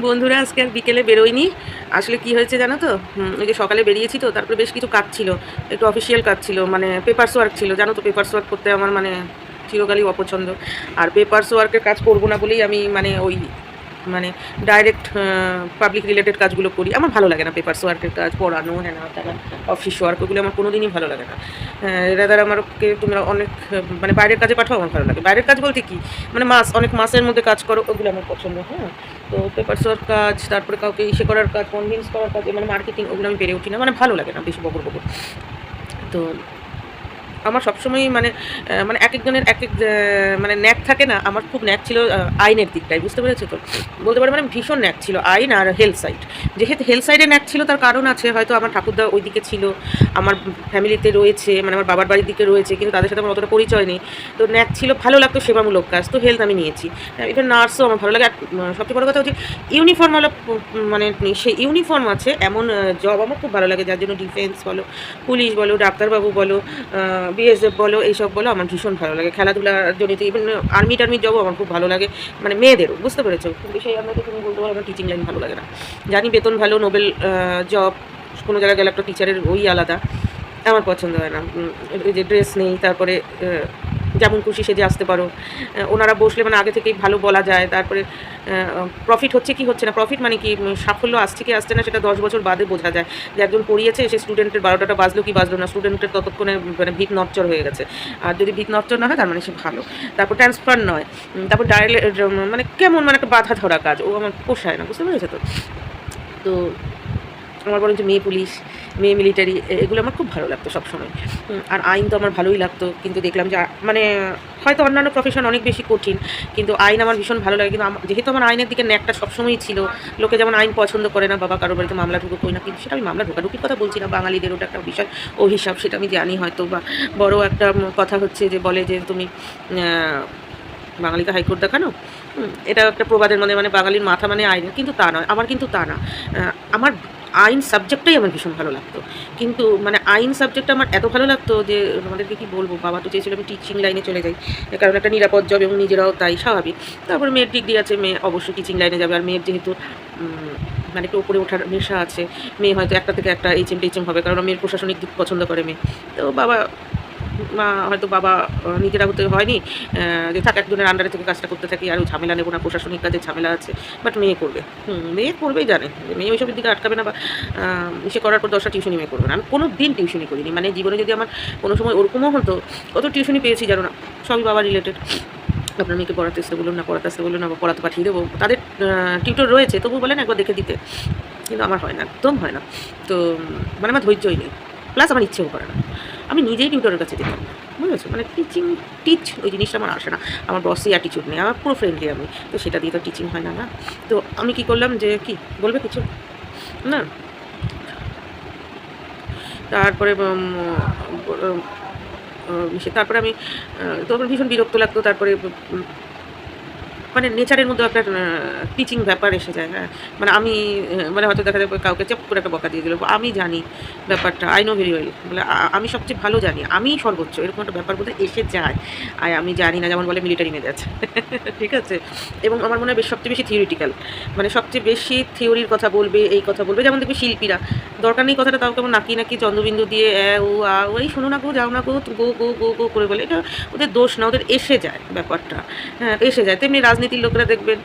বন্ধুরা আজকে আর বিকেলে বেরোয়নি। আসলে কি হয়েছে জানো তো? ওই যে সকালে বেরিয়েছি তো, তারপরে বেশ কিছু কাজ ছিল। একটু অফিসিয়াল কাজ ছিল, মানে পেপারস ওয়ার্ক ছিল। জানো তো পেপারস ওয়ার্ক করতে আমার মানে চিরকালই অপছন্দ। আর পেপারস ওয়ার্কের কাজ করব না বলেই আমি মানে ওই মানে ডাইরেক্ট পাবলিক রিলেটেড কাজগুলো করি। আমার ভালো লাগে না পেপারস ওয়ার্কের কাজ, পড়ানো, হ্যানা ত্যানা, অফিস ওয়ার্ক, ওগুলো আমার কোনোদিনই ভালো লাগে না। রাদার আমাকে তোমরা অনেক মানে বাইরের কাজে পাঠাও, আমার ভালো লাগে। বাইরের কাজ বলতে কি, মানে অনেক মাসের মধ্যে কাজ করো, ওগুলো আমার পছন্দ। হ্যাঁ, তো পেপারস ওয়ার্ক কাজ, তারপরে কাউকে ইসে করার কাজ, কনভিন্স করার কাজ, মানে মার্কেটিং, ওগুলো আমি পেরে উঠি না, মানে ভালো লাগে না বেশি বকর বকর। তো আমার সবসময়ই মানে মানে একেকজনের একেক মানে ন্যাক থাকে না। আমার খুব ন্যাক ছিল আইনের দিকটাই, বুঝতে পেরেছো তো? বলতে পারি মানে ভীষণ ন্যাক ছিল আইন আর হেলথ সাইড। যেহেতু হেলথ সাইডে ন্যাক ছিল তার কারণ আছে, হয়তো আমার ঠাকুরদা ওই দিকে ছিল, আমার ফ্যামিলিতে রয়েছে, মানে আমার বাবার বাড়ির দিকে রয়েছে, কিন্তু তাদের সাথে আমার অতটা পরিচয় নেই। তো ন্যাক ছিল, ভালো লাগতো সেবামূলক কাজ, তো হেলথ আমি নিয়েছি। ইভেন নার্সও আমার ভালো লাগে। আর সবচেয়ে বড় কথা হচ্ছে ইউনিফর্ম হলো, মানে সেই ইউনিফর্ম আছে এমন জব আমার খুব ভালো লাগে, যার জন্য ডিফেন্স বলো, পুলিশ বলো, ডাক্তারবাবু বলো, বিএসএফ বলো, এইসব বলো, আমার ভীষণ ভালো লাগে। খেলাধুলার জনিত ইভেন আর্মি টার্মির জবও আমার খুব ভালো লাগে, মানে মেয়েদেরও, বুঝতে পেরেছো? কিন্তু সেই আমাকে তুমি বলতে পারো আমার টিচিং লাইন ভালো লাগে না। জানি বেতন ভালো, নোবেল জব, কোনো জায়গায় গেলে একটা টিচারের ওই আলাদা, আমার পছন্দ হয় না। এই যে ড্রেস নেই, তারপরে যেমন খুশি সেজে আসতে পারো, ওনারা বসলে মানে আগে থেকেই ভালো বলা যায়, তারপরে প্রফিট হচ্ছে কি হচ্ছে না, প্রফিট মানে কি সাফল্য আসছে কি আসছে না, সেটা 10 বছর বাদে বোঝা যায়। যে একজন পড়িয়েছে, সে স্টুডেন্টের 12টাটা বাজলো কি বাজলো না, স্টুডেন্টের ততক্ষণে মানে ভিত নচ্চর হয়ে গেছে। আর যদি ভিত নচ্চর না হয় তার মানে সে ভালো। তারপর ট্রান্সফার নয়, তারপর মানে কেমন মানে একটা বাধা ধরা কাজ, ও আমার পোষায় না, বুঝতে পেরেছো তো? তো আমার বরঞ্চ মেয়ে পুলিশ, মেয়ে মিলিটারি, এগুলো আমার খুব ভালো লাগতো সবসময়। আর আইন তো আমার ভালোই লাগতো, কিন্তু দেখলাম যে মানে হয়তো অন্যান্য প্রফেশন অনেক বেশি কঠিন, কিন্তু আইন আমার ভীষণ ভালো লাগে। কিন্তু যেহেতু আমার আইনের দিকে ন্যাকটা সবসময়ই ছিল, লোকে যেমন আইন পছন্দ করে না, বাবা কারোর বাড়িতে মামলা ঢুকো কই না, কিন্তু সেটা আমি মামলা ঢোকাঢুকির কথা বলছি না, বাঙালিদের ওটা একটা বিশাল অভিশাপ, সেটা আমি জানি হয়তো। বা বড় একটা কথা হচ্ছে যে বলে যে তুমি বাঙালিকে হাইকোর্ট দেখানো, এটা একটা প্রবাদের মানে মানে বাঙালির মাথা মানে আইনের, কিন্তু তা নয়। আমার কিন্তু তা না। আমার আইন সাবজেক্টটাই আমার ভীষণ ভালো লাগতো। কিন্তু মানে আইন সাবজেক্টটা আমার এত ভালো লাগতো যে আমাদেরকে কী বলবো, বাবা তো চেয়েছিল আমি টিচিং লাইনে চলে যাই, কারণ একটা নিরাপদ জব এবং নিজেরাও তাই, স্বাভাবিক। তারপরে মেয়ের ডিগ্রি আছে, মেয়ে অবশ্যই টিচিং লাইনে যাবে। আর মেয়ের যেহেতু মানে একটু উপরে ওঠার নেশা আছে, মেয়ে হয়তো একটা থেকে একটা এইচএম টেচএম হবে, কারণ মেয়ের প্রশাসনিক দিক পছন্দ করে মেয়ে। তো বাবা মা হয়তো বাবা নিজেরা হতে হয়নি, যে থাক একজনের আন্ডারে থেকে কাজটা করতে থাকি, আর ওই ঝামেলা নেবো না, প্রশাসনিক কাজে ঝামেলা আছে। বাট মেয়ে করবে, মেয়ে করবেই, জানে যে মেয়ে ওইসবের দিকে আটকাবে না, বা সে করার পর 10টা টিউশনি মেয়ে করবে না। আমি কোনো দিন টিউশনি করিনি, মানে জীবনে যদি আমার কোনো সময় ওরকমও হতো, কত টিউশনি পেয়েছি জানো না, সবই বাবা রিলেটেড। আপনার মেয়েকে পড়াতে আসতে বলুন না, পড়াতে আসতে বলুন না, বা পড়াতে পাঠিয়ে দেবো, তাদের টিউটর রয়েছে, তবু বলেন একবার দেখে দিতে, কিন্তু আমার হয় না, একদম হয় না। তো মানে আমার ধৈর্যই নেই, প্লাস আমার ইচ্ছেও করে না। আমি নিজেই টিউটরের কাছে যেতাম না, বুঝেছো? মানে ওই জিনিসটা আমার আসে না। আমার বসই অ্যাটিচিউড নেই, আমার পুরো ফ্রেন্ডলি আমি, তো সেটা দিয়ে তো টিচিং হয় না, না। তো আমি কি করলাম যে কি বলবে কিছু না, তারপরে তারপরে আমি তারপরে ভীষণ বিরক্ত লাগতো। তারপরে মানে নেচারের মধ্যে একটা টিচিং ব্যাপার এসে যায়। হ্যাঁ, মানে আমি মানে হয়তো দেখা যাবে কাউকে চাপ করে একটা বকা দিয়ে দিল, আমি জানি ব্যাপারটা, আই নো ভেরি ওয়েল, বলে আমি সবচেয়ে ভালো জানি, আমি সর্বোচ্চ, এরকম একটা ব্যাপার বোধহয় এসে যায়। আর আমি জানি না, যেমন বলে মিলিটারি মেজাজ। ঠিক আছে, এবং আমার মনে হয় সবচেয়ে বেশি থিওরিটিক্যাল, মানে সবচেয়ে বেশি থিওরির কথা বলবে, এই কথা বলবে। যেমন দেখবে শিল্পীরা, দরকার নেই কথাটা, তাও কেমন নাকি নাকি চন্দ্রবিন্দু দিয়ে ও ওই শোনো না গো, যাও না গো, গো গো গো গো করে বলে। এটা ওদের দোষ না, ওদের এসে যায় ব্যাপারটা। হ্যাঁ, এসে যায়। তেমনি রাজনীতির লোকেরা দেখবেন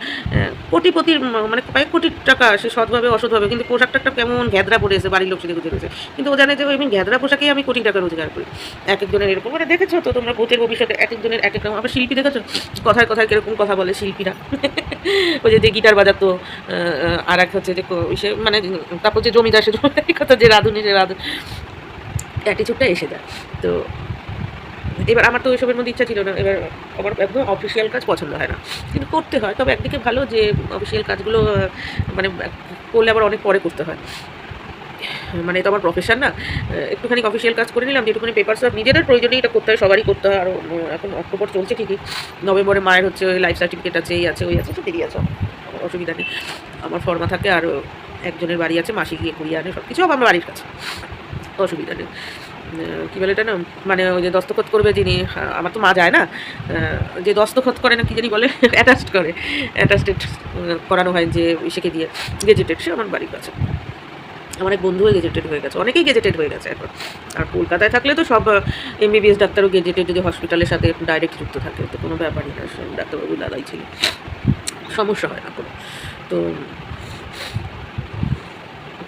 কোটিপতির মানে কয়েক কোটি টাকা, সে সৎভাবে অসৎভাবে, কিন্তু পোশাকটা একটা কেমন ঘ্যাদরা পরে এসে বাড়ির লোক সেদিকে গুজে রয়েছে, কিন্তু ও জানে যে ওই ঘ্যাদরা পোশাকেই আমি কোটি টাকা রোজগার করি। এক একজনের এরকম, মানে দেখেছো তো তোমরা ভূতের ভবিষ্যতে এক একজনের এক এক রকম। আবার শিল্পী দেখেছো কথায় কথায় কীরকম কথা বলে শিল্পীরা। ওই যে গিটার বাজাতো, আর এক হচ্ছে যে সে মানে, তারপর যে জমিদার, সে জমিদারি কথা, যে রাঁধুনি, সে রাঁধুন, অ্যাটিচিউডটা এসে যায়। তো এবার আমার তো ওইসবের মধ্যে ইচ্ছা ছিল না। এবার আমার একদম অফিসিয়াল কাজ পছন্দ হয় না, কিন্তু করতে হয়। তবে একদিকে ভালো যে অফিসিয়াল কাজগুলো মানে করলে আবার অনেক পরে করতে হয়, মানে এটা আমার প্রফেশন না। একটুখানি অফিসিয়াল কাজ করে নিলাম, যেটুকুনি পেপার সব নিজেদের প্রয়োজনেই এটা করতে হয়, সবারই করতে হয়। আর এখন অক্টোবর চলছে ঠিকই, নভেম্বরে মায়ের হচ্ছে ওই লাইফ সার্টিফিকেট আছে, এই আছে, ওই আছে, তো দেরি আছে, আমার অসুবিধা নেই। আমার ফর্মা থাকে, আর একজনের বাড়ি আছে, মাসি গিয়ে করিয়ে আনে সব কিছু, আমার বাড়ির কাছে, অসুবিধা নেই। কী বলে এটা না, মানে ওই যে দস্তখত করবে যিনি, আমার তো মা যায় না, যে দস্তখত করে না কি জানি বলে, অ্যাটাস্ট করে, অ্যাটাস্টেড করানো হয় যে ইসেকে দিয়ে, গেজেটেড, সে আমার বাড়ির কাছে। আমার এক বন্ধুও গেজেটেড হয়ে গেছে, অনেকেই গেজেটেড হয়ে গেছে এখন। আর কলকাতায় থাকলে তো সব এমবিবিএস ডাক্তারও গেজেটেড, যদি হসপিটালের সাথে ডাইরেক্ট যুক্ত থাকে তো কোনো ব্যাপারই না, সে ডাক্তারবাবু দাদাই ছিল, সমস্যা হয় না কোনো। তো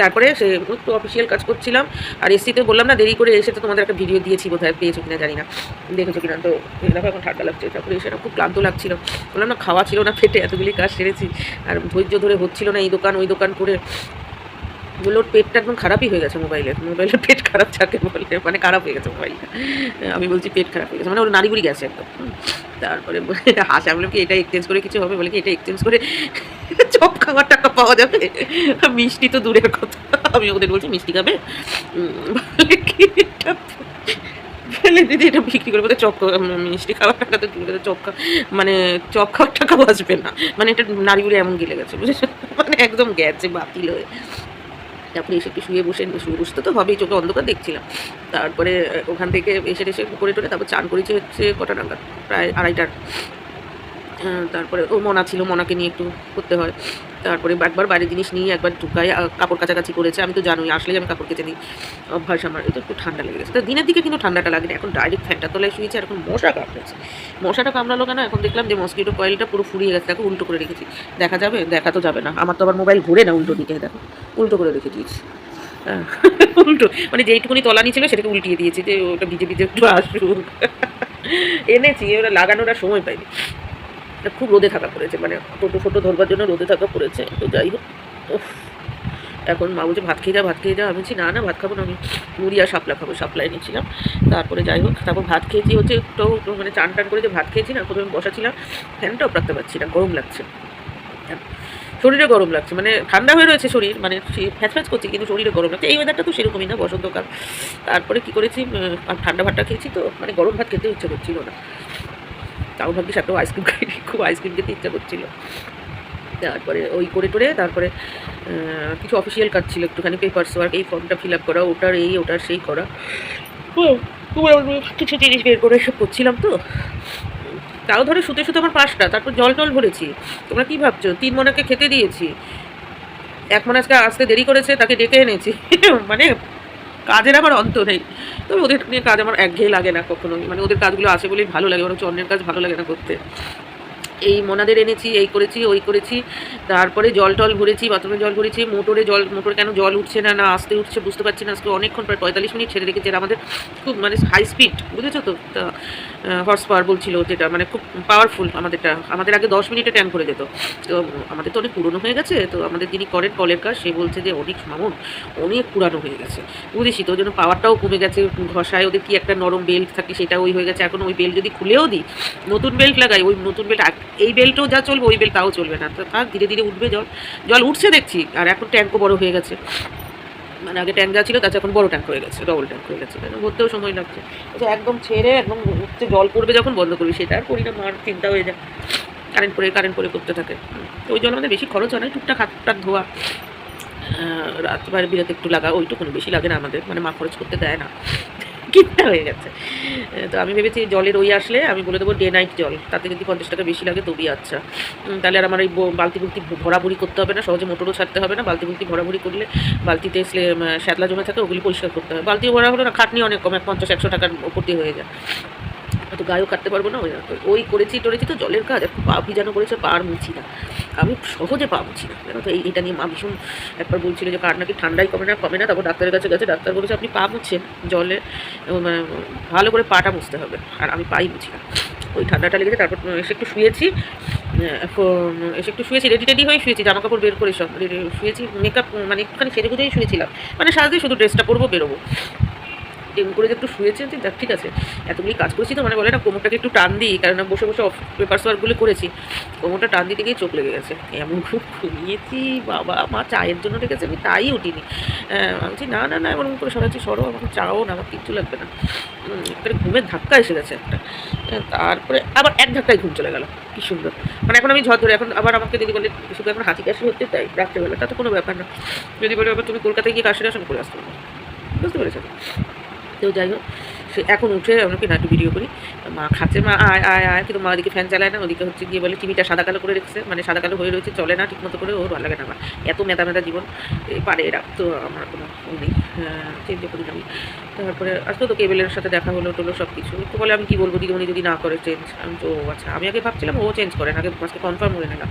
তারপরে সে একটু অফিসিয়াল কাজ করছিলাম, আর এসিতে বললাম না দেরি করে এসে, তো তোমাদের একটা ভিডিও দিয়েছি বোধহয়, পেয়েছো কিনা জানি না, দেখেছো কিনা। তো দেখো এখন ঠান্ডা লাগছে, তারপরে এসে খুব ক্লান্ত লাগছিল, বললাম না খাওয়া ছিল না পেটে, এতগুলি কাজ সেরেছি আর ধৈর্য ধরে হচ্ছিল না, এই দোকান ওই দোকান করে। বললো ওর পেটটা একদম খারাপই হয়ে গেছে, মোবাইলের পেট খারাপ থাকে বলে, মানে খারাপ হয়ে গেছে মোবাইলটা। আমি বলছি পেট খারাপ হয়ে গেছে, মানে ওর নাড়িগুড়ি গেছে একদম। তারপরে হাসা, বললাম কি এটা এক্সচেঞ্জ করে কিছু হবে, বলে কি এটা এক্সচেঞ্জ করে চপ খাওয়ার টাকা পাওয়া যাবে, মিষ্টি তো দূরের কথা। আমি ওদের বলছি মিষ্টি খাবে, বলে কি এটা, বলে দিদি এটা বিক্রি করে বলতে চপ, মিষ্টি খাওয়ার টাকা তো দূরে, চপ মানে চপ খাওয়ার টাকাও আসবে না, মানে এটা নাড়িগুড়ি এমন গেলে গেছে, বুঝেছো, মানে একদম গেছে বাতিল হয়ে। তারপরে এসে একটু শুয়ে বসতে তো হবেই, চোখে অন্ধকার দেখছিলাম। তারপরে ওখান থেকে এসে করে টোরে তারপর চান করেছে হচ্ছে কটা নাগাদ, প্রায় 2:30টার। তারপরে ও মনা ছিল, মনাকে নিয়ে একটু করতে হয়। তারপরে একবার বাইরের জিনিস নিয়ে একবার ঢুকাই, কাপড় কাছাকাছি করেছে। আমি তো জানোই আসলেই আমি কাপড় কেচে দিই, অভ্যাস আমার। এটা একটু ঠান্ডা লেগে গেছে, তো দিনের দিকে কিন্তু ঠান্ডাটা লাগে না, এখন ডাইরেক্ট ফ্যানটা তলায় শুয়েছে, আর এখন মশা কামড়েছে। মশাটা কামড়ালো কেন, এখন দেখলাম যে মসকিটো কয়েলটা পুরো ফুরিয়ে গেছে, দেখো উল্টো করে রেখেছি। দেখা যাবে? দেখা তো যাবে না, আমার তো আবার মোবাইল ঘুরে না উল্টো দিকে, দেখো উল্টো করে রেখে দিয়েছি। উল্টো মানে যেইটুকুনি তলানি ছিল সেটাকে উল্টিয়ে দিয়েছি, যে ওটা ভিজে ভিজে একটু আসুক। এনেছি, ওরা লাগানোর আর সময় পাইনি, খুব রোদে থাকা পড়েছে, মানে ফটো ধরবার জন্য রোদে থাকা পড়েছে। তো যাই হোক, এখন মা বলছে ভাত খেয়ে যা। আমি বলছি না ভাত খাবো না, আমি মুড়ি আর শাপলা খাবো, শাপলা এনেছিলাম। তারপরে যাই হোক, তারপর ভাত খেয়েছি হচ্ছে একটু, মানে চান করে যে ভাত খেয়েছি না, প্রথমে বসাছিলাম, ফ্যানটাও রাখতে পারছি না, গরম লাগছে, শরীরে গরম লাগছে, মানে ঠান্ডা হয়ে রয়েছে শরীর, মানে ফ্যাচ করছে কিন্তু শরীরে গরম লাগছে। এই ওয়েদারটা তো সেরকমই না, বসন্তকাল। তারপরে কী করেছি, ঠান্ডা ভাতটা খেয়েছি, তো মানে গরম ভাত খেতে ইচ্ছে করছিল না, তাও ভাবছিস একটা আইসক্রিম খাই, খুব আইসক্রিম খেতে ইচ্ছা করছিল। তারপরে ওই করে টোরে তারপরে কিছু অফিসিয়াল কাজ ছিল, একটুখানি পেপারস ওয়ার্ক, এই ফর্মটা ফিল আপ করা, ওটার সেই করা, কিছু জিনিস বের করে এসব করছিলাম। তো তাও ধরে শুতে আমার 5টা, তারপর জল ভরেছি। তোমরা কী ভাবছো, 3 মনাকে খেতে দিয়েছি, 1 মন আজকে আসতে দেরি করেছে, তাকে ডেকে এনেছি। মানে কাজের আমার অন্ত নেই, তবে ওদের নিয়ে কাজ আমার একঘেয়ে লাগে না কখনোই, মানে ওদের কাজগুলো আছে বলেই ভালো লাগে, বরঞ্চ অন্যের কাজ ভালো লাগে না করতে। এই মোনাদের এনেছি, এই করেছি ওই করেছি, তারপরে জল ভরেছি, বাথরুমে জল ভরেছি, মোটর কেন জল উঠছে না আসতে উঠছে বুঝতে পারছি না। আজকে অনেকক্ষণ, প্রায় 45 মিনিট ছেড়ে রেখেছে, আমাদের খুব মানে হাই স্পিড, বুঝেছো তো, হর্স পাওয়ার বলছিল যেটা, মানে খুব পাওয়ারফুল আমাদের আগে 10 মিনিটে ট্যাঙ্ক করে যেত। তো আমাদের তো অনেক পুরনো হয়ে গেছে, তো আমাদের যিনি করেন কলের কাজ, সে বলছে যে অনেক পুরানো হয়ে গেছে, বুঝেছি তো, ওই জন্য পাওয়ারটাও কমে গেছে, ঘষায় ওদের কি একটা নরম বেল্ট থাকে সেটা ওই হয়ে গেছে। এখন ওই বেল্ট যদি খুলেও দিই, নতুন বেল্ট লাগাই, ওই নতুন বেল্ট, এই বেল্টও যা চলবে ওই বেল্ট তাও চলবে না, তো তার ধীরে ধীরে উঠবে জল উঠছে দেখছি। আর এখন ট্যাঙ্কও বড় হয়ে গেছে, মানে আগে ট্যাঙ্ক যা ছিল তাতে এখন বড় ট্যাঙ্ক হয়ে গেছে, ডবল ট্যাঙ্ক হয়ে গেছে, ভরতেও সময় লাগছে। আচ্ছা, একদম ছেড়ে একদম উঠতে জল পড়বে যখন বন্ধ করবি, সেটা আর করি না, মার চিন্তা হয়ে যায়, কারেন্ট পরে করতে থাকে। তো ওই জল আমাদের বেশি খরচ হয় না, টুকটাক হাত টাক ধোয়া, রাত বাইরে বিরাতে একটু লাগা, ওইটুকুনি, বেশি লাগে না আমাদের, মানে মা খরচ করতে দেয় না, কিনতে হয়ে গেছে। তো আমি ভেবেছি জলের ওই আসলে আমি বলে দেবো ডে নাইট জল, তাতে যদি 50 টাকা বেশি লাগে তবেই আচ্ছা, তাহলে আর আমার এই বালতি ভরাভরি করতে হবে না, সহজে মোটরও ছাড়তে হবে না। বালতি ভরাভরি করলে বালতিতে শ্যাতলা জমে থাকে, ওগুলি পরিষ্কার করতে হবে। বালতি ভরা হলো না, খাটনি অনেক কম, 50-100 টাকার ওপর দিয়ে হয়ে যায়, তো গায়েও কাটতে পারবো না। ওই করেছি তো জলের কাজ, একটু পা ভিজানো করেছে, পা আর মুছি না, আমি সহজে পা মুছি না, জানো তো। এইটা নিয়ে মা ভীষণ একবার বলছিল যে কার নাকি ঠান্ডাই কমে না, তারপর ডাক্তারের কাছে গেছে, ডাক্তার বলেছে আপনি পা মুছছেন জলে, ভালো করে পাটা মুছতে হবে, আর আমি পাই মুছি না। ওই ঠান্ডাটা লেগেছে, তারপর এসে একটু শুয়েছি, রেডি হয়ে শুয়েছি, জামা কাপড় বের করে সব শুয়েছি, মেকআপ মানে একটুখানি সেজে গুজেই শুয়েছিলাম, মানে সারাদিন শুধু ড্রেসটা পরবো, বেরোবো, এম করে যে একটু শুয়েছি, দেখ ঠিক আছে, এতগুলি কাজ করেছি তো, মানে বলে না কোমরটাকে একটু টান দিই, কারণ বসে পেপারস ওয়ার্কগুলো করেছি, কোমরটা টান দিতে গিয়ে চোখ লেগে গেছে, এমন খুব ঘুমিয়েছি বাবা, মা চায়ের জন্য রেখেছে, আমি তাই উঠিনি। আমি বলছি না এমন করে সরাচ্ছি, আমাকে চাও না, আমার কিচ্ছু লাগবে না, একটা ঘুমের ধাক্কা এসে গেছে একটা, তারপরে আবার এক ধাক্কায় ঘুম চলে গেল, কি সুন্দর। মানে এখন আমি ঝড় ধরে, এখন আবার আমাকে দিদি বলে শুধু এখন হাঁচি কাশি হচ্ছে, তাই রাত্রেবেলা, তাতে কোনো ব্যাপার না, যদি বলে আবার তুমি কলকাতায় গিয়ে কাশি আসন করে আসতে পারো, বুঝতে পেরেছো? তো যাই হোক, সে এখন উঠে আমাকে না একটু ভিডিও করি, মা খাচ্ছে, মা আয় আয় আয়, কিন্তু মা ওদিকে ফ্যান চালায় না, ওদিকে হচ্ছে গিয়ে বলে টিভিটা সাদা কালো করে রেখেছে, মানে সাদা কালো হয়ে রয়েছে, চলে না ঠিক মতো করে, ওর ভালো লাগে না আমার এত মেদা মেদা জীবন, পারে এরা, তো আমার কোনো নেই, চেঞ্জও করি না আমি। তারপরে আজকে তো কেবেলের সাথে দেখা হলো টলো সব কিছু, তো বলে আমি কী বলবো দিদিমণি যদি না করে চেঞ্জ, আমি তো আচ্ছা, আমি আগে ভাবছিলাম ও চেঞ্জ করে না, আগে আজকে কনফার্ম হয়ে নিলাম,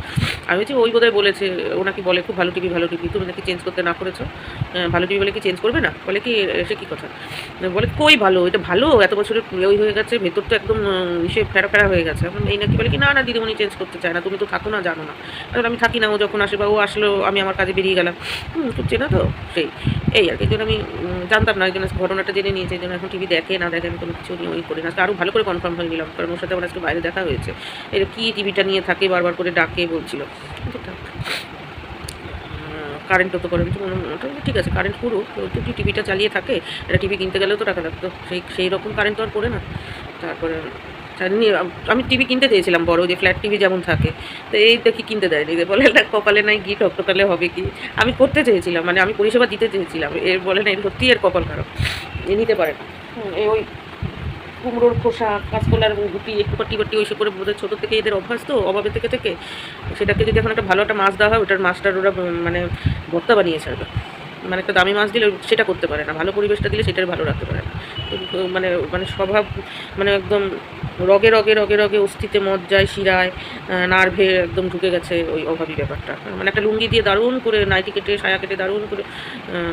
আমি হচ্ছে ওই বোধহয় বলেছে, ও নাকি বলে খুব ভালো টিভি, তুমি নাকি চেঞ্জ করতে না করেছো, ভালো টিভি বলে কি চেঞ্জ করবে না, বলে কি সে কী কথা, বলে কই ভালো, এটা ভালো এত বছরের ওই হয়ে গেছে, ভেতরটা একদম সে ফেরা ফেরা হয়ে গেছে, এখন এই নাকি বলে কি না না দিদিমণি চেঞ্জ করতে চায় না, তুমি তো থাকো না জানো না, কারণ আমি থাকি না, ও যখন আসে বা ও আসলো আমি আমার কাজে বেরিয়ে গেলাম, করছে না তো সেই এই আর কি, এই জন্য আমি জানতাম না, এই জন্য ঘটনাটা জেনে নিয়েছি, এই জন্য এখন টিভি দেখে না দেখে আমি কোনো কিছু নিয়ে ওই করি না, আরও ভালো করে কনফার্ম হয়ে নিলাম, কারণ ওর সাথে আমার আজকে বাইরে দেখা হয়েছে, এর কী টিভিটা নিয়ে থাকে বারবার করে ডাকে বলছিল, কারেন্টও তো করে ঠিক আছে, কারেন্ট পুরো তো টিভিটা চালিয়ে থাকে, এটা টিভি কিনতে গেলেও তো টাকা লাগতো, সেই রকম কারেন্ট তো আর করে না। তারপরে আমি টিভি কিনতে চেয়েছিলাম বড়, যে ফ্ল্যাট টিভি যেমন থাকে, তো এই দেখি কিনতে দেয়নি, বলে এটা কপালে নাই গিয়ে টকটকালে হবে কি, আমি করতে চেয়েছিলাম, মানে আমি পরিষেবা দিতে চেয়েছিলাম, এর বলে না, এর সত্যি এর কপাল খারাপ, এ নিতে পারে না, এই ওই কুমড়োর খোসা কাঁচকলার গুটি একটু পাটি বাটি ওইসব করে বোধহয় ছোটো থেকে এদের অভ্যাস, তো অভাবে থেকে সেটাকে যদি এখন একটা ভালো একটা মাছ দেওয়া হয়, ওটার মাছটার ওরা মানে ভর্তা বানিয়ে ছাড়বে, মানে একটা দামি মাছ দিলে সেটা করতে পারে না, ভালো পরিবেশটা দিলে সেটাই ভালো রাখতে পারে না, তো মানে মানে স্বভাব মানে একদম রগে রগে রগে রগে অস্থিতে মজ্জায় শিরায় নার্ভে একদম ঢুকে গেছে ওই অভাবী ব্যাপারটা, মানে একটা লুঙ্গি দিয়ে দারুণ করে নাইটি কেটে সায়া কেটে দারুণ করে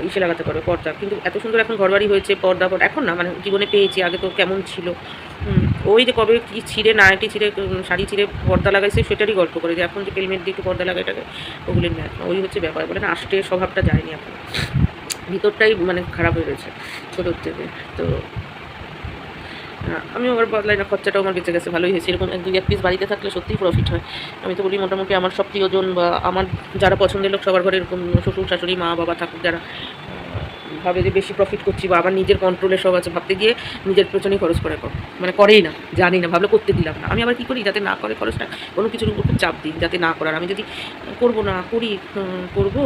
ইসে লাগাতে পারবে পর্দা, কিন্তু এত সুন্দর এখন ঘরবাড়ি হয়েছে পর্দা এখন না, মানে জীবনে পেয়েছি, আগে তো কেমন ছিল, ওই যে কবে কী ছিঁড়ে নাইটি ছিঁড়ে শাড়ি ছিঁড়ে পর্দা লাগাইছে সেটারই গল্প করে, যে এখন যে হেলমেট দিয়ে একটু পর্দা লাগাই এটাকে ওগুলি নেয়, ওই হচ্ছে ব্যাপার, বলে না আষ্টে স্বভাবটা যায়নি এখন, ভিতরটাই মানে খারাপ হয়ে গেছে ছোটোর থেকে, তো আমি আবার বদলাই না, খরচাটাও আমার বেঁচে গেছে, ভালোই হয়েছে, এরকম এক পিস বাড়িতে থাকলে সত্যিই প্রফিট হয়, আমি তো বলি মোটামুটি আমার সব প্রিয়জন বা আমার যারা পছন্দের লোক সবার ঘরে এরকম শ্বশুর শাশুড়ি মা বাবা ঠাকুর যারা ভাবে যে বেশি প্রফিট করছি বা আবার নিজের কন্ট্রোলে সব আছে, ভাবতে গিয়ে নিজের পেছনেই খরচ করে মানে করেই না, জানি না, ভাবলে করতে দিলাম না, আমি আবার কী করি যাতে না করে খরচটা, কোনো কিছুর উপর খুব চাপ দিই যাতে না করার, আমি যদি করবো না করি করবো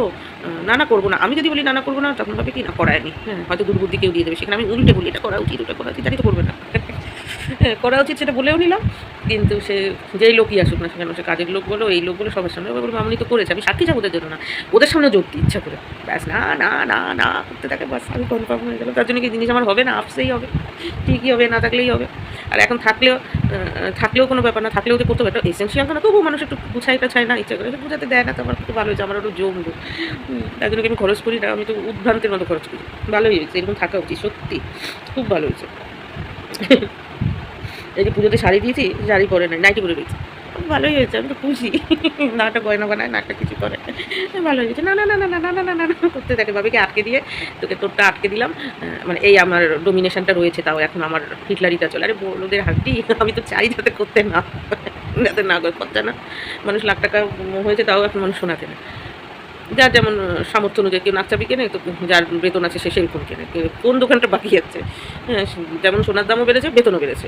না করবো না, আমি যদি বলি না করবো না, তখন ভাবে কি না করায়নি, হয়তো দুর্বুদ্ধি কেউ দিয়ে দেবে, সেখানে আমি উল্টে বলি এটা করা উচিত ওটা করা উচিত, জানি তো করবে না, করা উচিত সেটা বলেও নিলাম, কিন্তু সে যেই লোকই আসুক না সেখানে, সে কাজের লোক বলো এই লোক বলো সবার সামনে বলবো মামনি তো করেছে, আমি সাক্ষী যাবো ওদের জন্য না, ওদের সামনে যোগ দিই ইচ্ছা করে, ব্যাস না না না না করতে থাকে, বাস আমি কনফার্ম হয়ে গেলাম, তার জন্য কি জিনিস আমার হবে না, আপসেই হবে, ঠিকই হবে, না থাকলেই হবে, আর এখন থাকলেও কোনো ব্যাপার না, থাকলেও যে করতে হবে, একটা এসেন্সিয়াল না, তবুও মানুষ একটু গুছাই টাছায় না, ইচ্ছা করে বুঝাতে দেয় না, তো আমার খুব ভালো হয়েছে, আমার একটু জমলো, তার জন্য কি আমি খরচ করি না, আমি তো উদ্ভ্রান্তের মতো খরচ করি, ভালোই হয়েছে, এরকম থাকা উচিত, সত্যি খুব ভালো হয়েছে। এই যে পুজোতে শাড়ি দিয়েছি, শাড়ি পরে নাই, নাইটি পরে দিয়েছি, ভালোই হয়েছে, আমি তো খুশি, না একটা গয়না বানায় না একটা কিছু করে, ভালো হয়েছে, না না না না না না না না না করতে থাকে, ভাবিকে আটকে দিয়ে তোকে তোরটা আটকে দিলাম, মানে এই আমার ডোমিনেশনটা রয়েছে, তাও এখন আমার হিটলারিটা চলে, আরে বড়দের হাড্ডি, আমি তো চাই যাতে করতে না, যাতে না করতে না, মানুষ লাখ টাকা হয়েছে তাও এখন মানুষ শোনাতে না, যার যেমন সামর্থ্য অনুযায়ী কেউ নাকচাবি কেনে, তো যার বেতন আছে সে সেরকম কেনে, কোন দোকানটা বাকি যাচ্ছে, যেমন সোনার দামও বেড়েছে বেতনও বেড়েছে,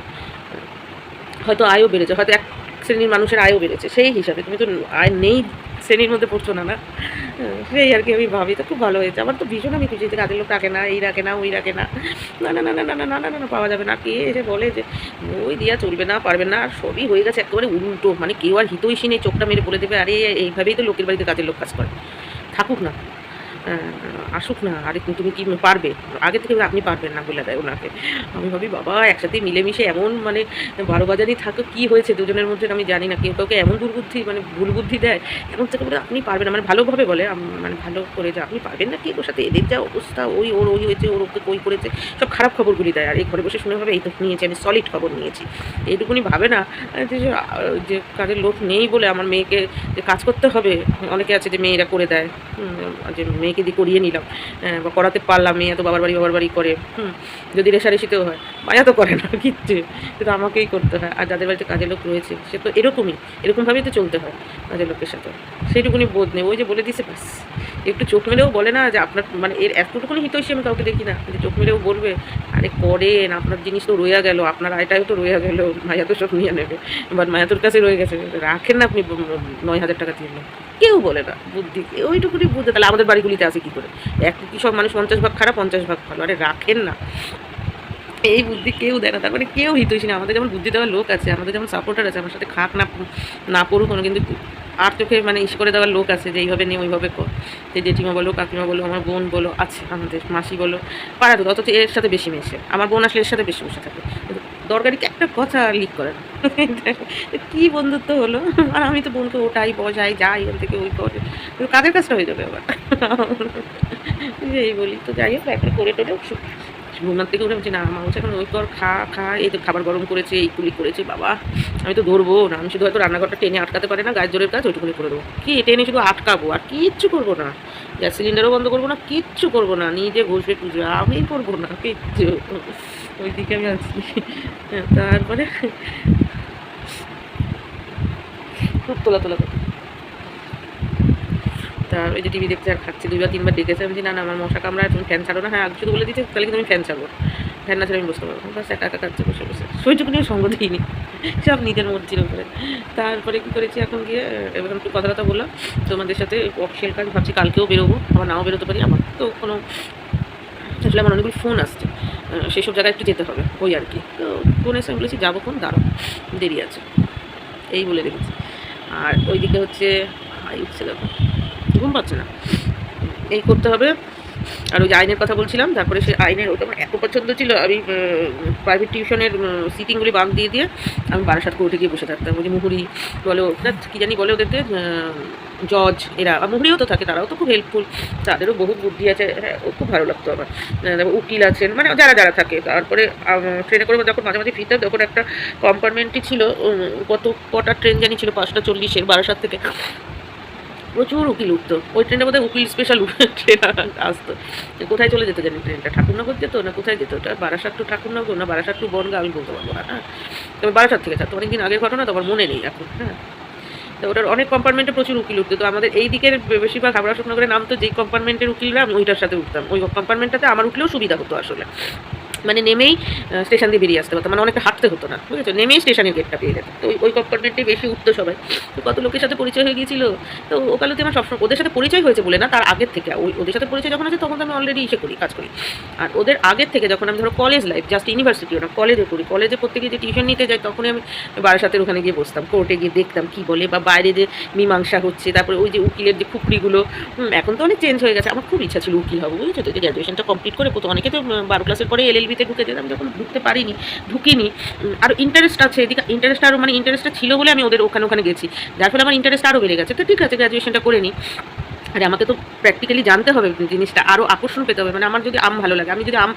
হয়তো আয়ও বেড়েছে, হয়তো এক শ্রেণীর মানুষের আয়ও বেড়েছে, সেই হিসাবে তুমি তো আয় নেই শ্রেণীর মধ্যে পড়ছো না, সেই আর কি আমি ভাবি, তো খুব ভালো হয়েছে, আমার তো ভীষণ আমি খুশি, যে কাজের লোক রাখে না, এই রাখে না ওই রাখে না, না না না না না না না না না পাওয়া যাবে না, কে এসে বলে যে ওই দিয়া চলবে না পারবে না, আর সবই হয়ে গেছে একেবারে উল্টো, মানে কেউ আর হিতৈষী নেই, চোখটা মেরে বলে দেবে আরে এইভাবেই তো লোকের বাড়িতে কাজের লোক কাজ করে, থাকুক না আসুক না, আরে তুমি কি পারবে, আগে থেকে আপনি পারবেন না বলে দেয় ওনাকে, আমি ভাবি বাবা একসাথে মিলেমিশে এমন মানে 12 বাজারই থাকো, কী হয়েছে দুজনের মধ্যে আমি জানি না, কেউ কাউকে এমন দুর্বুদ্ধি মানে ভুল বুদ্ধি দেয়, এমন থেকে বলে আপনি পারবেন না, মানে ভালোভাবে বলে, মানে ভালো করে যে আপনি পারবেন না, কি ওর সাথে এদের যা অবস্থা, ওর ওই হয়েছে ওর ওকে কই করেছে, সব খারাপ খবরগুলি দেয়, আর এই ঘরে বসে শুনে ভাবে এই তো নিয়েছি আমি সলিড খবর নিয়েছি, এইটুকুনি ভাবে না যে কাজের লোক নেই বলে আমার মেয়েকে যে কাজ করতে হবে, অনেকে আছে যে মেয়েরা করে দেয়, যে মেয়েকে দিয়ে করিয়ে নিলাম বা করাতে পারলাম, মেয়ে তো বাবার বাড়ি করে, যদি রেশারেশিতেও হয়, মায়া তো করে না কিচ্ছু, কিন্তু আমাকেই করতে হয়, আর যাদের বাড়িতে কাজের লোক রয়েছে সে তো এরকমভাবেই তো চলতে হয় কাজের লোকের সাথে, সেইটুকুনি বোধ নেই, ওই যে বলে দিছে ব্যাস, একটু চোখ মেলেও বলে না যে আপনার মানে এর এতটুকুনি হিতৈষী আমি কাউকে দেখি না, যে চোখ মেলেও বলবে আরে করেন, আপনার জিনিস তো রয়ে গেল, আপনার আয়টাও তো রয়ে গেল, মায়া তো সব নিয়ে নেবে, বাট মায়া তোর কাছে রয়ে গেছে, রাখেন না আপনি 9,000 টাকা দিয়ে, কেউ বলে না বুদ্ধি, ওইটুকুনি বুঝতে, তাহলে আমাদের বাড়িগুলিতে আছে কী করে, এক কি সব মানুষ 50 ভাগ খারাপ 50 ভাগ ভালো, আরে রাখেন না, এই বুদ্ধি কেউ দেয় না, তারপরে কেউ হিতৈষী না। আমাদের যেমন বুদ্ধি দেওয়ার লোক আছে, আমাদের যেমন সাপোর্টার আছে, আমার সাথে খাক না না পড়ুক কোনো, কিন্তু আর চোখে মানে ইস করে দেওয়ার লোক আছে যে এইভাবে নিয়ে ওইভাবে কর। যে জেঠিমা বলো, কাকিমা বলো, আমার বোন বলো আছে, আমাদের মাসি বলো, পাড়া তো অথচ এর সাথে বেশি মেশে। আমার বোন আসলে এর সাথে বেশি বসে থাকে, কিন্তু দরকারি একটা কথা লিক করে না। কী বন্ধুত্ব হলো! আর আমি তো বোনকে ওটাই বসাই, যাই এখান থেকে ওই করে, কিন্তু কাদের কাজটা হয়ে যাবে আবার। এই বলি তো, যাই হোক একটা করে টোলে ঘুমার থেকে উঠে বলছি না, মা বলছে এখন ওই কর, খা খা, এই তো খাবার গরম করেছে, এই কুলি করেছে, বাবা আমি তো ধরবো না, আমি শুধু হয়তো রান্নাঘরটা টেনে আটকাতে পারে না, গায়ের জোরের কাজ ওইটুকুনি করে দেবো, কি টেনে শুধু আটকাবো, আর কিচ্ছু করবো না। গ্যাস সিলিন্ডারও বন্ধ করবো না, কিচ্ছু করবো না, নিজে ঘষবে পুজো আমি করবো না কিচ্ছু। ওইদিকে আমি আছি। তারপরে খুব তোলা তোলা কথা। তার ওই যে টিভি দেখতে আর খাচ্ছি, 2 বা 3 বার ডেকেছে, আমি না না আমার মশা কামড়ায়, তুমি ফ্যান ছাড়ো না। হ্যাঁ আগে শুধু বলে দিতে, তাহলে কিন্তু আমি ফ্যান ছাড়বো, ফ্যান না ছাড়া আমি বসতে পারবো, বাস একা একা খাচ্ছে বসে বসে, সেইটুকুনিও সঙ্গ দিইনি, সব নিজের মর্জির উপরে। তারপরে কী করেছি, এখন গিয়ে এবার একটু কথা কথা বললাম তোমাদের সাথে, অফিসিয়াল কাজ ভাবছি কালকেও বেরোবো, আবার নাও বেরোতে পারি, আমার তো কোনো আসলে আমার অনেকগুলো ফোন আসছে, সেসব জায়গায় একটু যেতে হবে ওই আর কি। তো ফোন এসে আমি বলেছি যাবো, কোন দাঁড়াও দেরি আছে, এই বলে রেখেছি। আর ওইদিকে হচ্ছে উঠছে, দেখো ঘুম পাচ্ছে না, এই করতে হবে। আর ওই যে আইনের কথা বলছিলাম, তারপরে সে আইনের ওটা আমার এত পছন্দ ছিল, আমি প্রাইভেট টিউশনের সিটিংগুলি বাদ দিয়ে দিয়ে আমি বারাসাত কোর্টে গিয়ে বসে থাকতাম। ওই যে মুহুরি বলো না কী জানি বলে ওদেরকে, জজ এরা, মুহুরিও তো থাকে, তারাও তো খুব হেল্পফুল, তাদেরও বহু বুদ্ধি আছে, হ্যাঁ ও খুব ভালো লাগতো আমার। তারপর উকিল আছেন, মানে যারা যারা থাকে। তারপরে ট্রেনে করে যখন মাঝে মাঝে ফিরতাম, তখন একটা কম্পার্টমেন্টই ছিল, কটা ট্রেন জানি ছিল, 5টা 40-এর বারাসাত থেকে, প্রচুর উকিল উঠতো। ওই ট্রেনটা বোধহয় উকিল স্পেশাল ট্রেন আসতো। কোথায় চলে যেত জানি ট্রেনটা, ঠাকুরনগর যেত না কোথায় যেত, ওটা বারাসাত টু ঠাকুরনগর না বারাসাত টু বনগা আমি বলতে পারবো না। হ্যাঁ তবে বারাসাত থেকে থাকতো, অনেকদিন আগের ঘটনা, তো আমার মনে নেই এখন। হ্যাঁ তো ওটার অনেক কম্পার্টমেন্টে প্রচুর উকিল উঠতো। তো আমাদের এই দিকের বেশিরভাগ হাবড়া শুকনগরে নামতো যেই কম্পার্টমেন্টের উকিলরা, আমি ওইটার সাথে উঠতাম। ওই কম্পার্টমেন্টটাতে আমার উঠলেও সুবিধা হতো আসলে, মানে নেমেই স্টেশন দিয়ে বেরিয়ে আসতে হতো, মানে অনেকটা হাঁটতে হতো না, বুঝেছো, নেমেই স্টেশনের গেটটা পেয়ে যেত। তো ওই কম্পার্টমেন্টেই বেশি উঠতো সবাই। তো কত লোকের সাথে পরিচয় হয়ে গিয়েছিল। তো ওকালতি আমার সবসময় ওদের সাথে পরিচয় হয়েছে বলে না, তার আগের থেকে ওদের সাথে পরিচয় যখন আছে তখন তো আমি অলরেডি কাজ করি। আর ওদের আগের থেকে যখন আমি ধরো কলেজ লাইফ, জাস্ট ইউনিভার্সিটিও না, কলেজে করি, কলেজে প্রত্যেকে যে টিউশন নিতে যাই, তখনই আমি বারাসাতের ওখানে গিয়ে বসতাম, কোর্টে গিয়ে দেখতাম কী বলে, বা বাইরে যে মীমাংসা হচ্ছে, তারপরে ওই যে উকিলের যে খুপড়িগুলো, এখন তো অনেক চেঞ্জ হয়ে গেছে। আমার খুব ইচ্ছা ছিল উকিল হবো, বুঝেছো তো, যে গ্র্যাজুয়েশনটা কমপ্লিট করে, অনেকে তো 12 ক্লাসের পরে LLB-তে ঢুকে যেতাম, যখন ঢুকতে পারিনি, ঢুকিনি। আর ইন্টারেস্ট আছে এদিকে, ইন্টারেস্ট আরও মানে ইন্টারেস্টটা ছিল বলে আমি ওদের ওখানে গেছি, যার ফলে আমার ইন্টারেস্ট আরও বেড়ে গেছে। তো ঠিক আছে গ্র্যাজুয়েশনটা করে নিই, আরে আমাকে তো প্র্যাকটিক্যালি জানতে হবে জিনিসটা, আরও আকর্ষণ পেতে হবে। মানে আমার যদি আম ভালো লাগে, আমি যদি আম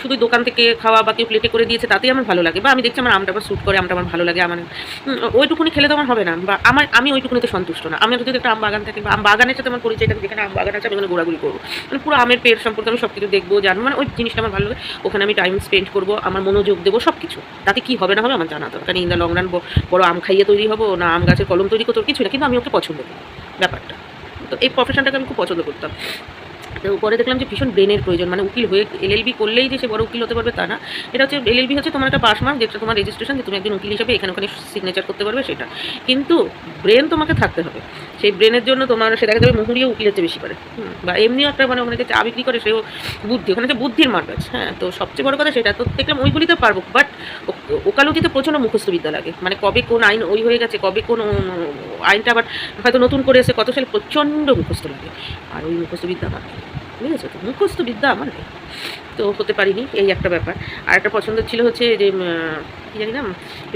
শুধু দোকান থেকে খাওয়া বা কেউ প্লেটে করে দিয়েছে তাতেই আমার ভালো লাগে, বা আমি দেখছি আমার আমটা আমার স্যুট করে, আমটা আমার ভালো লাগে, আমার ওইটুকুনি খেলে তো আমার হবে না, বা আমি ওইটুকুনিতে সন্তুষ্ট না। আমি যদি একটা আম বাগান থাকে, বা আম বাগানের সাথে আমার পরিচয় থাকে, যেখানে আম বাগান আছে আমি ওখানে ঘোরাঘুরি করবো, মানে পুরো আমের পেড় সম্পর্কে আমি সব কিছু দেখবো, জানবো, মানে ওই জিনিসটা আমার ভালো লাগে। ওখানে আমি টাইম স্পেন্ড করবো, আমার মনোযোগ দেবো, সব কিছু। তাতে কী হবে না হবে আমার জানা দরকার, ইন দ্য লং রান বড় আম খাইয়ে তৈরি হবো না আম গাছের কলম তৈরি করতে কিছু না, কিন্তু আমি ওকে পছন্দ করি ব্যাপারটা। তো এই প্রফেশনটাকে আমি খুব পছন্দ করতাম। তো পরে দেখলাম যে ভীষণ ব্রেনের প্রয়োজন, মানে উকিল হয়ে LLB করলেই যে সে বড় উকিল হতে পারবে তা না। এটা হচ্ছে LLB হচ্ছে তোমার একটা পাস মার্ক, যেটা তোমার রেজিস্ট্রেশন, যে তুমি একজন উকিল হিসেবে এখানে ওখানে সিগনেচার করতে পারবে সেটা, কিন্তু ব্রেন তোমাকে থাকতে হবে। সেই ব্রেনের জন্য তোমার সে দেখা যাবে মুহুরিও উকিলের চেয়ে বেশি পারে, বা এমনিও একটা মানে অনেকে চা বিক্রি করে, সেও বুদ্ধি, ওখানে যে বুদ্ধির মার্ক আছে। হ্যাঁ তো সবচেয়ে বড় কথা সেটা। তো দেখলাম ওইগুলিতে পারবো, বাট ওকালতিতে প্রচণ্ড মুখস্থ বিদ্যা লাগে, মানে কবে কোন আইন ওই হয়ে গেছে, কবে কোন আইনটা আবার হয়তো নতুন করে এসে কত সালে, প্রচণ্ড মুখস্থ লাগে। আর ওই মুখস্থ বিদ্যা আমার, বুঝেছো তো, মুখস্থ বিদ্যা আমার নেই, তো হতে পারিনি, এই একটা ব্যাপার। আর একটা পছন্দ ছিল হচ্ছে যে কী জানি না,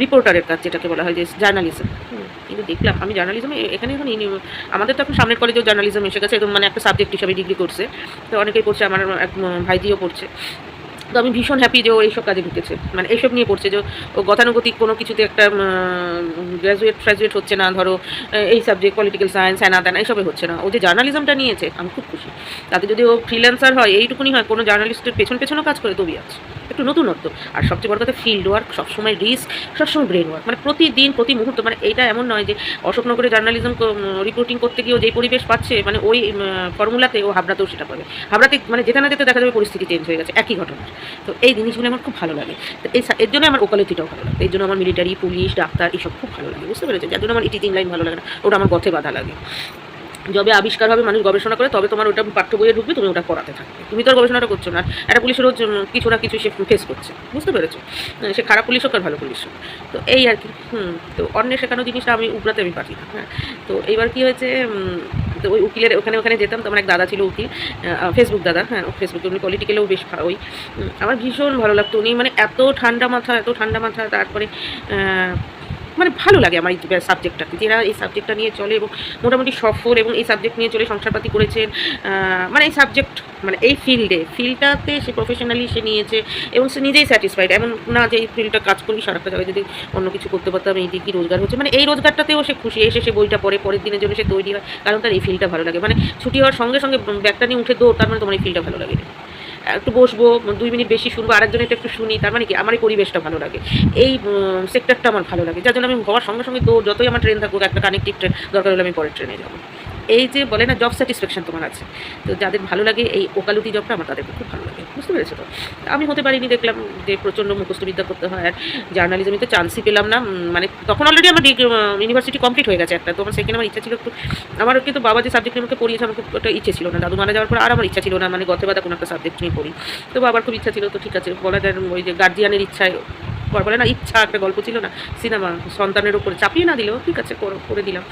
রিপোর্টারের কাজ, যেটাকে বলা হয় যে জার্নালিজম। কিন্তু দেখলাম আমি জার্নালিজমে এখানে এখন আমাদের তো এখন সামনের কলেজেও জার্নালিজম এসে গেছে, একদম মানে একটা সাবজেক্ট হিসাবে ডিগ্রি করছে, তো অনেকেই পড়ছে, আমার এক ভাইজিও পড়ছে। তো আমি ভীষণ হ্যাপি যে ও এইসব কাজে ঢুকেছে, মানে এইসব নিয়ে পড়ছে, যে ও গতানুগতিক কোনো কিছুতে একটা গ্র্যাজুয়েট হচ্ছে না, ধরো এই সাবজেক্ট পলিটিক্যাল সায়েন্স হ্যানা ত্যানা এইসবে হচ্ছে না, ও যে জার্নালিজমটা নিয়েছে আমি খুব খুশি। তাতে যদি ও ফ্রিল্যান্সার হয়, এইটুকুনি হয়, কোনো জার্নালিস্টের পেছনেও কাজ করে, তবেই আছে একটু নতুনত্ব। আর সবচেয়ে বড় কথা ফিল্ড ওয়ার্ক, সবসময় রিস্ক, সবসময় ব্রেন ওয়ার্ক, মানে প্রতিদিন প্রতি মুহূর্ত। মানে এইটা এমন নয় যে অশোকনগরে জার্নালিজম রিপোর্টিং করতে গিয়েও যেই পরিবেশ পাচ্ছে, মানে ওই ফর্মুলাতে ও হাবড়াতেও সেটা পাবে। হাবড়াতে মানে যেতে না যেতে দেখা যাবে পরিস্থিতি চেঞ্জ হয়ে গেছে, একই ঘটনা। তো এই জিনিসগুলো আমার খুব ভালো লাগে। তো এর জন্য আমার ওকালতিটাও ভালো লাগে, এর জন্য আমার মিলিটারি, পুলিশ, ডাক্তার এইসব খুব ভালো লাগে, বুঝতে পেরেছো, যার জন্য আমার টিচিং লাইন ভালো লাগে না, ওটা আমার পথে বাধা লাগে। যবে আবিষ্কার হবে, মানুষ গবেষণা করে, তবে তোমার ওটা পাঠ্য বইয়ে ঢুকবে, তুমি ওটা করাতে থাকবে। তুমি তো আর গবেষণাটা করছো না। একটা পুলিশেরও কিছু না কিছু সে ফেস করছে, বুঝতে পেরেছো? সে খারাপ পুলিশ হোক আর ভালো পুলিশ হোক। তো এই আর কি। তো অন্যের শেখানো জিনিসটা আমি উগড়াতে আমি পারি না। হ্যাঁ, তো এইবার কী হয়েছে, তো ওই উকিলের ওখানে যেতাম। তো আমার এক দাদা ছিল উকিল, ফেসবুক দাদা। হ্যাঁ, ফেসবুকে উনি পলিটিক্যালেও বেশ ওই আমার ভীষণ ভালো লাগতো। উনি মানে এত ঠান্ডা মাথা, তারপরে মানে ভালো লাগে আমার এই সাবজেক্টটাকে, যারা এই সাবজেক্টটা নিয়ে চলে এবং মোটামুটি সফল, এবং এই সাবজেক্ট নিয়ে চলে সংসারপাতি করেছেন। মানে এই সাবজেক্ট, মানে এই ফিল্ডটাতে সে প্রফেশনালি সে নিয়েছে এবং সে নিজেই স্যাটিসফাইড। এমন না যে এই ফিল্ডটা কাজ করবি, সারাটা জায়গায় যদি অন্য কিছু করতে পারতাম, এই দিয়ে কী রোজগার হচ্ছে, মানে এই রোজগারটাতেও সে খুশি। এসে সে বইটা পড়ে, পরের দিনের জন্য সে তৈরি হয়, কারণ তার এই ফিল্ডটা ভালো লাগে। মানে ছুটি হওয়ার সঙ্গে সঙ্গে ব্যাগটা নিয়ে উঠে দৌড়, তার মানে তোমার এই ফিল্ডটা ভালো লাগে। একটু বসবো, 2 মিনিট বেশি শুনবো, আরেকজনের একটু শুনি, তার মানে কি আমার এই পরিবেশটা ভালো লাগে, এই সেক্টরটা আমার ভালো লাগে, যার জন্য আমি হওয়ার সঙ্গে সঙ্গে দৌড়, যতই আমার ট্রেন থাকুক, একটা কানেক্টিভ ট্রেন দরকার হলে আমি পরের ট্রেনে যাবো। এই যে বলে না জব স্যাটিসফ্যাকশন তোমার আছে, তো যাদের ভালো লাগে এই ওকালতি জবটা, আমার তাদেরকে খুব ভালো লাগে, বুঝতে পেরেছো? তো আমি হতে পারিনি, দেখলাম যে প্রচণ্ড মুখস্থবিদ্যা করতে হয়, আর জার্নালিজমে তো চান্সই পেলাম না। মানে তখন অলরেডি আমার ইউনিভার্সিটি কমপ্লিট হয়ে গেছে একটা, তো আমার সেখানে আমার ইচ্ছা ছিল একটু, আমার কিন্তু বাবা যে সাবজেক্ট আমাকে পড়িয়েছে, আমার খুব একটা ইচ্ছে ছিল না। দাদু মারা যাওয়ার পর আর আমার ইচ্ছা ছিল না, মানে গতে বাধা কোনো একটা সাবজেক্ট নিয়ে পড়ি। তো বাবার খুব ইচ্ছা ছিল, তো ঠিক আছে, বলা যায় ওই যে গার্জিয়ানের ইচ্ছায় বলে না, ইচ্ছা একটা গল্প ছিল না সিনেমা, সন্তানের উপরে চাপিয়ে না দিলেও ঠিক আছে, করে দিলাম।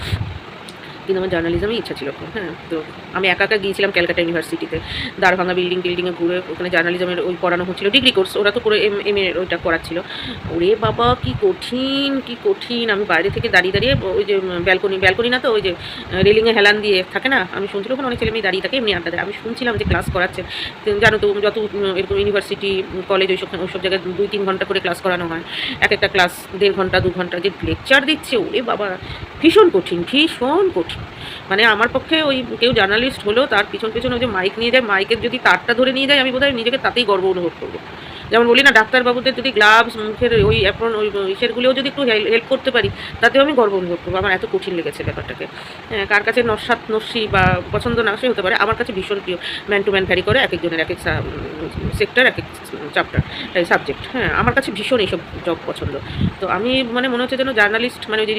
কিন্তু আমার জার্নালিজমে ইচ্ছা ছিল খুব। হ্যাঁ, তো আমি একা গিয়েছিলাম ক্যালকাটা ইউনিভার্সিটিতে, দারভাঙা বিল্ডিংয়ে ঘুরে, ওখানে জার্নালিজমের ওই পড়ানো হচ্ছিল, ডিগ্রি কোর্স, ওরা তো করে এম এ ওইটা করাচ্ছিল। ওরে বাবা কি কঠিন! আমি বাইরে থেকে দাঁড়িয়ে ওই যে ব্যালকনি না, তো ওই যে রেলিংয়ে হেলান দিয়ে থাকে না, আমি শুনছিলাম ওখানে অনেক ছেলে মেয়ে দাঁড়িয়ে থাকে, এমনি আড্ডা দেয়, আমি শুনছিলাম যে ক্লাস করাচ্ছেন। জানো তো যত এরকম ইউনিভার্সিটি কলেজ ওইসব জায়গায় 2-3 ঘন্টা করে ক্লাস করানো হয়, এক একটা ক্লাস 1.5 ঘন্টা 2 ঘন্টা যে লেকচার দিচ্ছে, ওরে বাবা ভীষণ কঠিন। মানে আমার পক্ষে ওই কেউ জার্নালিস্ট হলেও তার পিছন ওই যে মাইক নিয়ে যায়, মাইকের যদি তারটা ধরে নিয়ে যায়, আমি বোধহয় নিজেকে তাতেই গর্ব অনুভব করবো। যেমন বলি না, ডাক্তারবাবুদের যদি গ্লাভস, মুখের ওই অ্যাপ্রন, ওই ইসেরগুলোও যদি একটু হেল্প করতে পারি, তাতেও আমি গর্ব অনুভব করবো। আমার এত কঠিন লেগেছে ব্যাপারটাকে। কার কাছে নস্যি বা পছন্দ না সে হতে পারে, আমার কাছে ভীষণ প্রিয়। ম্যান টু ম্যান ভ্যারি করে, এক একজনের এক এক সেক্টর, এক এক চ্যাপ্টার, সাবজেক্ট। হ্যাঁ, আমার কাছে ভীষণ এইসব জব পছন্দ। তো আমি মানে মনে হচ্ছে যেন জার্নালিস্ট মানে ওই যে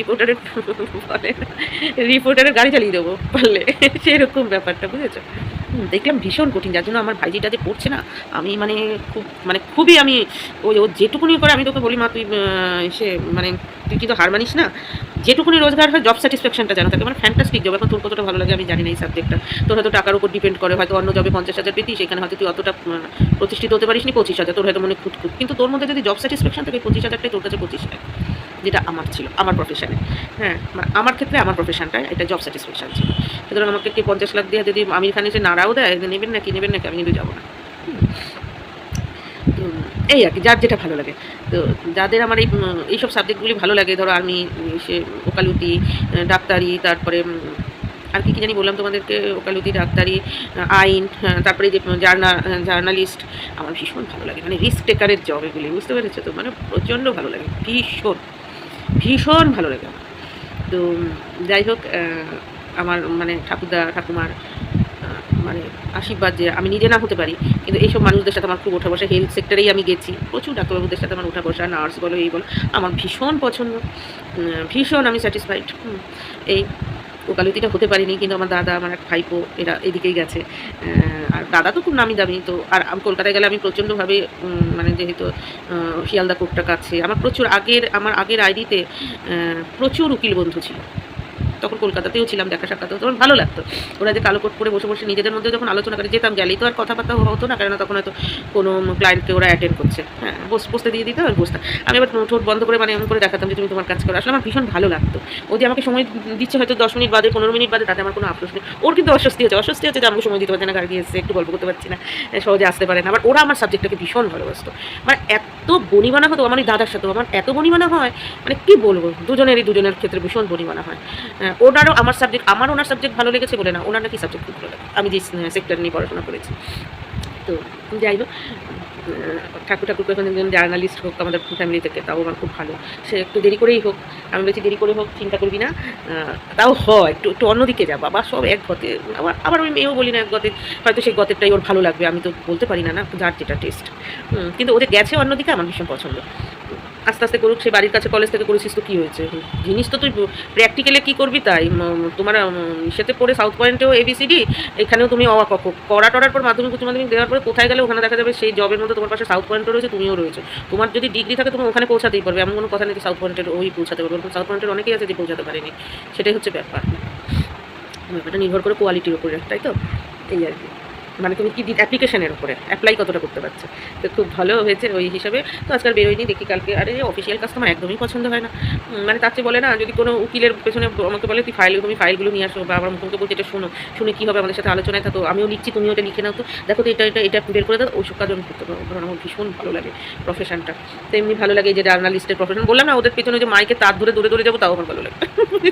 রিপোর্টারের গাড়ি চালিয়ে দেবো পারলে, সেরকম ব্যাপারটা, বুঝেছো? দেখলাম ভীষণ কঠিন, যার জন্য আমার ভাইজিটা যে পড়ছে না, আমি খুবই আমি ওই ও যেটুকুনি করে, আমি তোকে বলি মা, তুই সে মানে তুই কিন্তু হার মানিস না, যেটুকুনি রোজগার হয় জব স্যাটিসফ্যাকশনটা যেন থাকে, মানে ফ্যান্টাস্টিক জব। এখন তোর কতটা ভালো লাগে আমি জানি না এই সাবজেক্টটা, তোর হয়তো টাকার উপর ডিপেন্ড করে, হয়তো অন্য জবে 50,000 পেতি, সেখানে হয়তো তুই অতটা প্রতিষ্ঠিত হতে পারিস নি, 25,000 তোর হয়তো মনে খুঁত, কিন্তু তোর মধ্যে যদি জব স্যাটিসফ্যাকশন থাকে, 25,000টাই তোর কাছে 25,000, যেটা আমার ছিল আমার প্রফেশনে। হ্যাঁ, আমার ক্ষেত্রে আমার প্রফেশনটা এটা জব স্যাটিসফ্যাকশন ছিল। সুতরাং আমাকে কি 50 লাখ দিয়ে যদি আমির খান এসে নাড়াও দেয়, নেবেন নাকি, আমি কিন্তু যাবো না। তো এই আর কি, যার যেটা ভালো লাগে। তো যাদের আমার এইসব সাবজেক্টগুলি ভালো লাগে, ধরো আর্মি, সে ওকালতি, ডাক্তারি, তারপরে আর কি জানি বললাম তোমাদেরকে, ওকালতি, ডাক্তারি, আইন, তারপরে যে জার্নালিস্ট, আমার ভীষণ ভালো লাগে। মানে রিস্ক টেকারের জব এগুলি, বুঝতে পেরেছো? তো মানে প্রচণ্ড ভালো লাগে, ভীষণ ভালো লাগে আমার। তো যাই হোক, আমার মানে ঠাকুমার মানে আশীর্বাদ যে আমি নিজে না হতে পারি, কিন্তু এইসব মানুষদের সাথে আমার খুব ওঠা বসা। হেলথ সেক্টরেই আমি গেছি, প্রচুর ডাক্তারবাবুদের সাথে আমার ওঠা বসা, নার্স বলো, এই বলো, আমার ভীষণ পছন্দ, ভীষণ আমি স্যাটিসফাইড। এই ওকালতিটা হতে পারিনি, কিন্তু আমার দাদা, আমার এক ভাইপো, এরা এদিকেই গেছে। আর দাদা তো খুব নামি দামি। তো আর আমি কলকাতায় গেলে আমি প্রচণ্ডভাবে মানে যেহেতু শিয়ালদা কোর্টটা কাছে, আমার আগের আইডিতে প্রচুর উকিল বন্ধু ছিল। তখন কলকাতাতেও ছিলাম, দেখা সাক্ষাৎ হতো, তখন ভালো লাগতো। ওরা যে কালো কোট পরে বসে নিজেদের মধ্যে যখন আলোচনা করে যেতাম, গেলেই তো আর কথাবার্তা হতো না, কারণ তখন হয়তো কোনো ক্লায়েন্টকে ওরা অ্যাটেন্ড করছে। হ্যাঁ, বসতে দিয়ে দিতে আর বসতাম। আমি আবার ঠোঁট বন্ধ করে মানে এমন করে দেখাতাম যে তুমি তোমার কাজ করো। আসলে আমার ভীষণ ভালো লাগতো। ও যে আমাকে সময় দিচ্ছে হয়তো 10 মিনিট বাদে, 15 মিনিট বাদে, তাতে আমার কোনো আফসোস নেই। ওর কিন্তু অস্বস্তি হচ্ছে যে আমাকে সময় দিতে পারছে না, গাড়ি এসে একটু গল্প করতে পারছি না, সহজে আসতে পারে না। আবার ওরা আমার সাবজেক্টটাকে ভীষণ ভালোবাসতো। মানে এত বনিবানা হতো আমার দাদার সাথেও, আমার এত বনিবানা হয়, মানে কী বলবো, দুজনের ক্ষেত্রে ভীষণ বনিবানা হয়। ওনারও ওনার সাবজেক্ট ভালো লেগেছে বলে না, ওনার নাকি সাবজেক্ট খুব ভালো লাগে, আমি যে সেক্টর নিয়ে পড়াশোনা করেছি। তো যাই হোক, ঠাকুরকে এখন একজন জার্নালিস্ট হোক আমাদের ফ্যামিলি থেকে, তাও আমার খুব ভালো। সে একটু দেরি করেই হোক, আমি বলছি দেরি করে হোক, চিন্তা করবি না, তাও হয় একটু অন্যদিকে যা বাবা, সব এক গতে। আবার আমি মেয়েও বলি না এক গতে, হয়তো সেই গতেরটাই ওর ভালো লাগবে, আমি তো বলতে পারি না, যার যেটা টেস্ট। কিন্তু ওদের গেছে অন্যদিকে, আমার ভীষণ পছন্দ। আস্তে আস্তে করুক, সে বাড়ির কাছে কলেজ থেকে করেছিস তো কী হয়েছে? জিনিস তো তুই প্র্যাকটিক্যালে কী করবি তাই। তোমার ইসেতে পড়ে সাউথ পয়েন্টেও এবিসিডি, এখানেও তুমি অ আ ক খ করা টরার পর মাধ্যমিক উচ্চ মাধ্যমিক দেওয়ার পরে কোথায় গেলে ওখানে দেখা যাবে সেই জবের মধ্যে তোমার পাশে সাউথ পয়েন্টও রয়েছে, তুমিও রয়েছো। তোমার যদি ডিগ্রি থাকে তুমি ওখানে পৌঁছাতেই পারবে, এমন কোনো কথা নেই যে সাউথ পয়েন্টের ওই পৌঁছাতে পারবে। সাউথ পয়েন্টের অনেকেই আছে যে পৌঁছাতে পারেনি, সেটাই হচ্ছে ব্যাপার। ব্যাপারটা নির্ভর করে কোয়ালিটির উপরে, তাই তো? এই আর কি, মানে তুমি কি অ্যাপ্লিকেশনের উপরে অ্যাপ্লাই কতটা করতে পারছো। তো খুব ভালো হয়েছে ওই হিসাবে। তো আজকাল বেরোয়নি, দেখি কালকে। আরে অফিসিয়াল কাজ তো আমার একদমই পছন্দ হয় না। মানে তার চেয়ে বলে না, যদি কোনো উকিলের পেছনে আমাকে বলে তুই তুমি ফাইলগুলো নিয়ে আসো, বা আমার মুখকে বলছে এটা শোনো, শুনে কী হবে, আমাদের সাথে আলোচনায় থাকো, আমিও লিখছি তুমিও এটা লিখে নাও, তো দেখো তো এটা বের করে দাও, ওইসব কাজ আমি করতে পারবো। কারণ আমার ভীষণ ভালো লাগে প্রফেশনটা। তো এমনি ভালো লাগে যে জার্নালিস্টের প্রফেশন, বললাম না, ওদের পেছনে যে মাইকে তার ধরে দূরে দূরে যাবো, তাও আমার ভালো লাগে।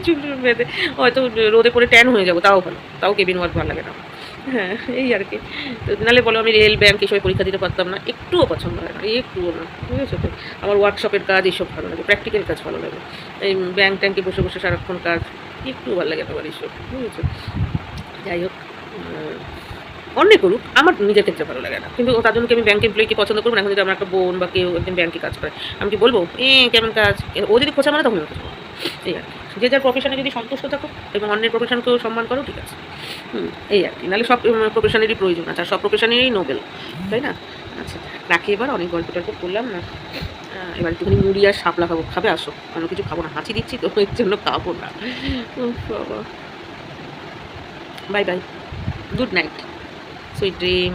চুল বেঁধে হয়তো রোদে পরে ট্যান হয়ে যাবো, তাও ভালো, তাও কেবিন ওয়ার্ক ভালো লাগে না। হ্যাঁ, এই আর কি। তো নাহলে বলো আমি রেল, ব্যাংক এসবে পরীক্ষা দিতে পারতাম না, একটুও পছন্দ হয় না, একটুও না, বুঝেছো তো? আমার ওয়ার্কশপের কাজ এইসব ভালো লাগে, প্র্যাকটিক্যাল কাজ ভালো লাগে। এই ব্যাংক ট্যাঙ্কে বসে বসে সারাক্ষণ কাজ একটু ভালো লাগে না আমার এইসব, বুঝেছো? যাই হোক, অন্যে করুক, আমার নিজের ক্ষেত্রে ভালো লাগে না। কিন্তু তার জন্য কি আমি ব্যাংক এমপ্লয়িকে পছন্দ করবো না? এখন যদি আমার একটা বোন বা কেউ একজন ব্যাংকে কাজ করে, আমি কি বলবো কেমন কাজ? ও যদি খোঁচা মারে তখন আমি খোঁচা মারবো। এই আর কি। যে যার প্রফেশনে যদি সন্তুষ্ট থাকো এবং অন্যের প্রফেশনকেও সম্মান করো, ঠিক আছে। এই আর কি। নাহলে সব প্রফেশনেরই প্রয়োজন আছে, আর সব প্রফেশনেরই নোবেল, তাই না? আচ্ছা, রাখি এবার, অনেক গল্প টল্প করলাম না। এবার একটুখানি মুড়ি আর শাপলা খাবো, খাবে আসো? অন্য কিছু খাবো না, হাঁচি দিচ্ছি তো এর জন্য খাবো না। বাবা, bye bye, good night, sweet dream.